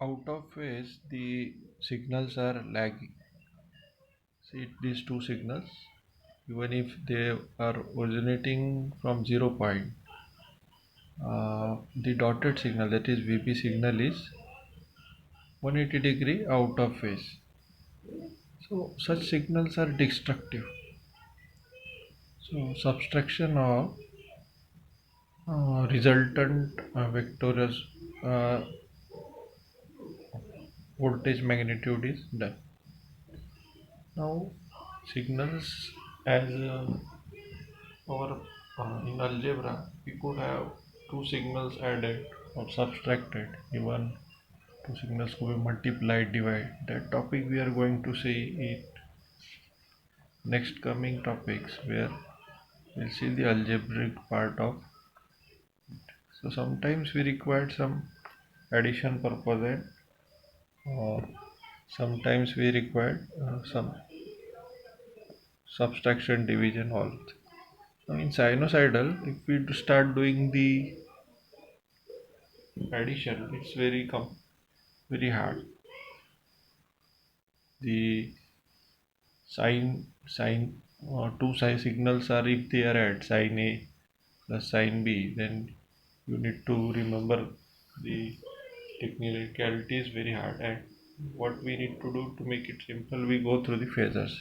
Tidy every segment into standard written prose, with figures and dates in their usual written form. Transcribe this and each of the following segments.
out of phase the signals are lagging. See these two signals, even if they are originating from 0 point, the dotted signal, that is VP signal, is 180 degree out of phase. So such signals are destructive. So subtraction of resultant vectors uh, voltage magnitude is done. Now signals, as or in algebra we could have two signals added or subtracted, even two signals could be multiplied, divided. That topic we are going to see in next coming topics, where we'll see the algebraic part of. So sometimes we required some addition purpose, and sometimes we required some subtraction, division, all. Now in sinusoidal, if we start doing the addition, it's very hard. The two sine signals are, if they are at sine A plus sine B, then you need to remember the technicality is very hard. And what we need to do to make it simple, we go through the phasors.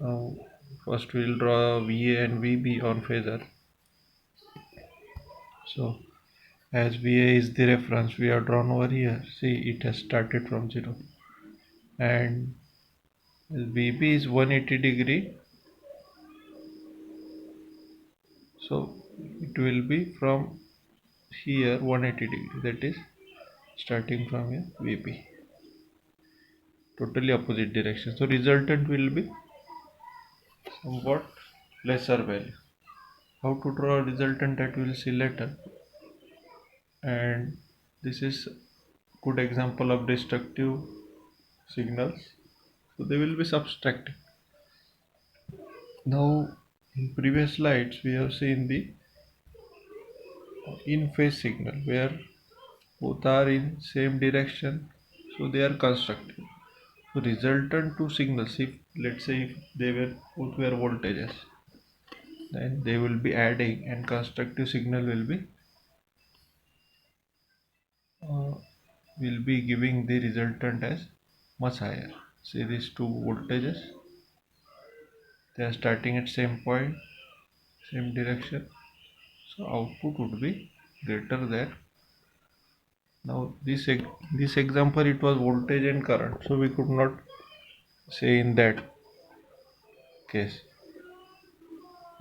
Now first we'll draw VA and VB on phasor. So as VA is the reference, we are drawn over here. See, it has started from 0, and VB is 180 degree, so it will be from here 180 degree, that is starting from here VB, totally opposite direction. So resultant will be somewhat lesser value. How to draw a resultant, that we will see later. And this is good example of destructive signals, so they will be subtracting. Now in previous slides we have seen the in phase signal, where both are in same direction, so they are constructive. So resultant two signals, if let's say if they were both were voltages, then they will be adding, and constructive signal uh, will be giving the resultant as much higher. See these two voltages, they are starting at same point, same direction, so output would be greater than. Now this example, it was voltage and current, so we could not say in that case.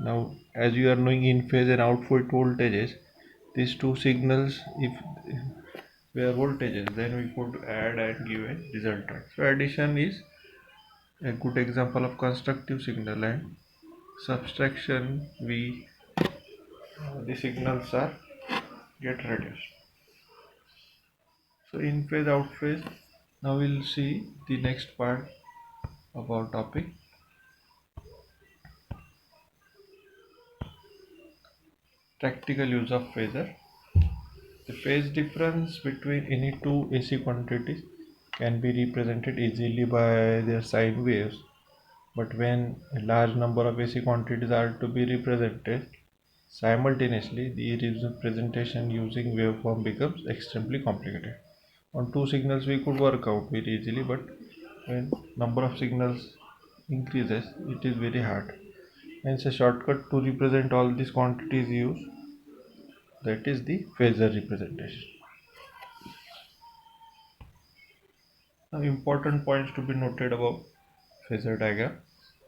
Now as you are knowing in phase and output voltages, these two signals, if were voltages, then we could add and give a resultant. So addition is a good example of constructive signal, and subtraction, we the signals are get reduced. So in phase, out phase. Now we'll see the next part of our topic, practical use of phasor. The phase difference between any two AC quantities can be represented easily by their sine waves, but when a large number of AC quantities are to be represented simultaneously, the representation using waveform becomes extremely complicated. On two signals we could work out very easily, but when number of signals increases, it is very hard. Hence a shortcut to represent all these quantities used, that is the phasor representation. Now important points to be noted about phasor diagram.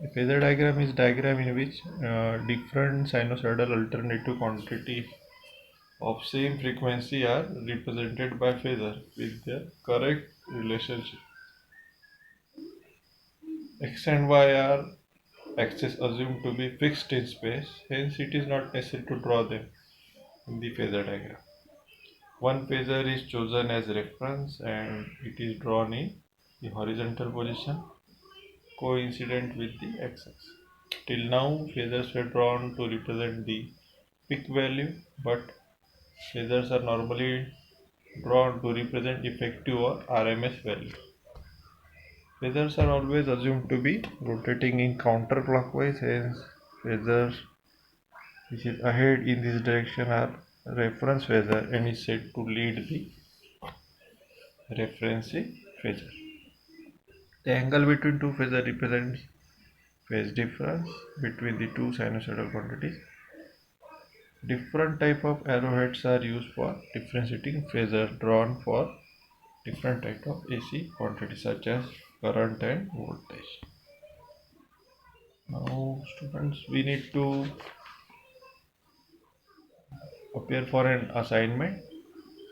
A phasor diagram is diagram in which different sinusoidal alternative quantity of same frequency are represented by phasor with their correct relationship. X and Y are axes assumed to be fixed in space, hence it is not necessary to draw them in the phasor diagram. One phasor is chosen as reference and it is drawn in the horizontal position coincident with the x-axis. Till now phasors were drawn to represent the peak value, but phasors are normally drawn to represent effective or RMS value. Phasors are always assumed to be rotating in counterclockwise, hence phasors which is ahead in this direction are reference phasor and is said to lead the reference phasor. The angle between two phasors represents phase difference between the two sinusoidal quantities. Different type of arrowheads are used for differentiating phasor drawn for different type of AC quantities such as current and voltage. Now students, we need to appear for an assignment.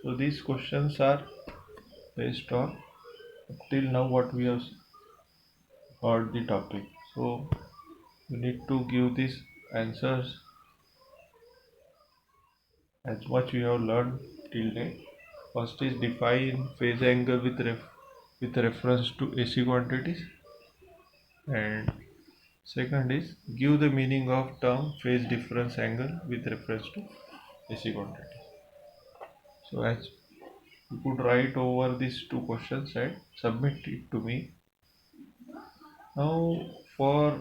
So these questions are based on till now what we have heard the topic. So you need to give these answers as much we have learned till date. First is define phase angle with reference to AC quantities, and second is give the meaning of term phase difference angle with reference to AC quantities. So as you could write over these two questions and submit it to me. Now for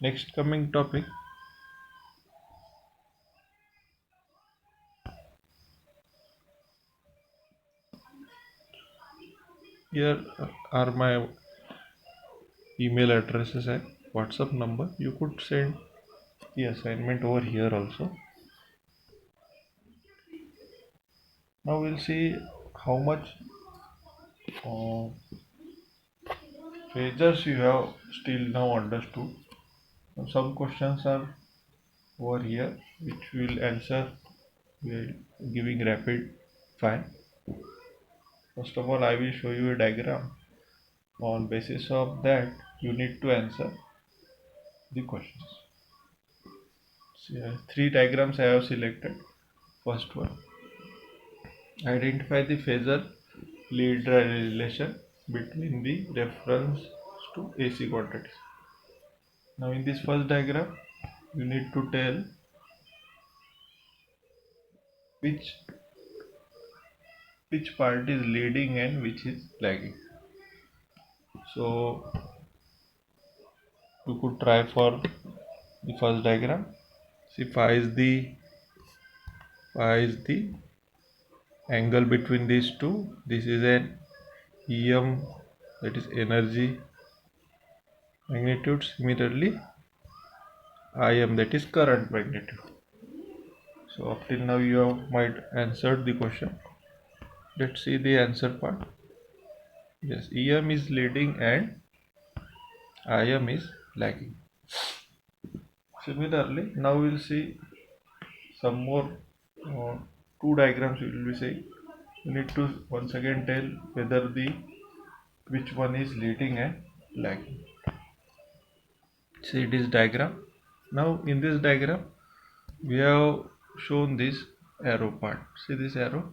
next coming topic, here are my email addresses and WhatsApp number. You could send the assignment over here also. Now we'll see how much uh, phasors you have still now understood. Some questions are over here which we'll answer while giving rapid fire. First of all, I will show you a diagram. On basis of that, you need to answer the questions. So, three diagrams I have selected. First one, identify the phasor lead relation between the reference to AC quantities. Now in this first diagram, you need to tell which part is leading and which is lagging. So you could try for the first diagram. See, phi is the angle between these two. This is an EM, that is energy magnitude. Similarly, IM, that is current magnitude. So up till now you have might answered the question. Let's see the answer part. Yes, EM is leading and IM is lagging. Similarly, now we'll see some more uh, two diagrams we will be saying. You need to once again tell whether the which one is leading and lagging. See this diagram. Now in this diagram we have shown this arrow part. See this arrow.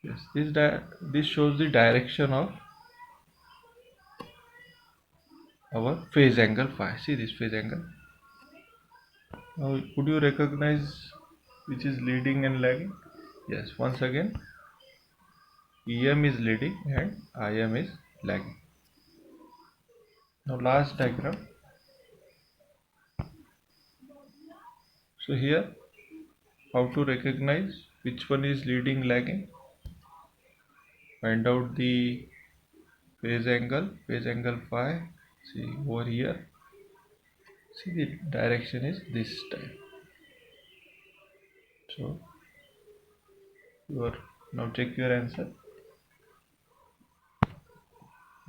Yes, this shows the direction of our phase angle phi. See this phase angle. Now could you recognize which is leading and lagging? Yes, once again EM is leading and IM is lagging. Now last diagram. So here how to recognize which one is leading, lagging. Find out the phase angle phi. See over here. See the direction is this time. So your now check your answer.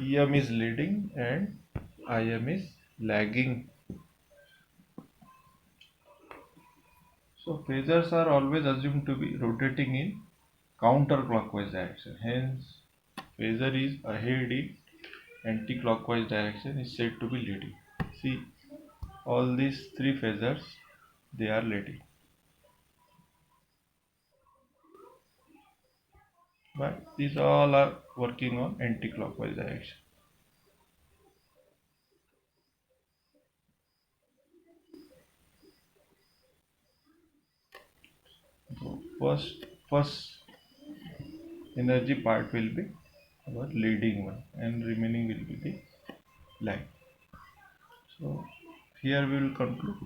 EM is leading and IM is lagging. So phasors are always assumed to be rotating in counterclockwise direction. Hence, phasor is ahead in anti-clockwise direction is said to be leading. See, all these three phasors, they are leading. But these all are working on anti-clockwise direction. So first energy part will be our leading one and remaining will be the lag. So here we will conclude.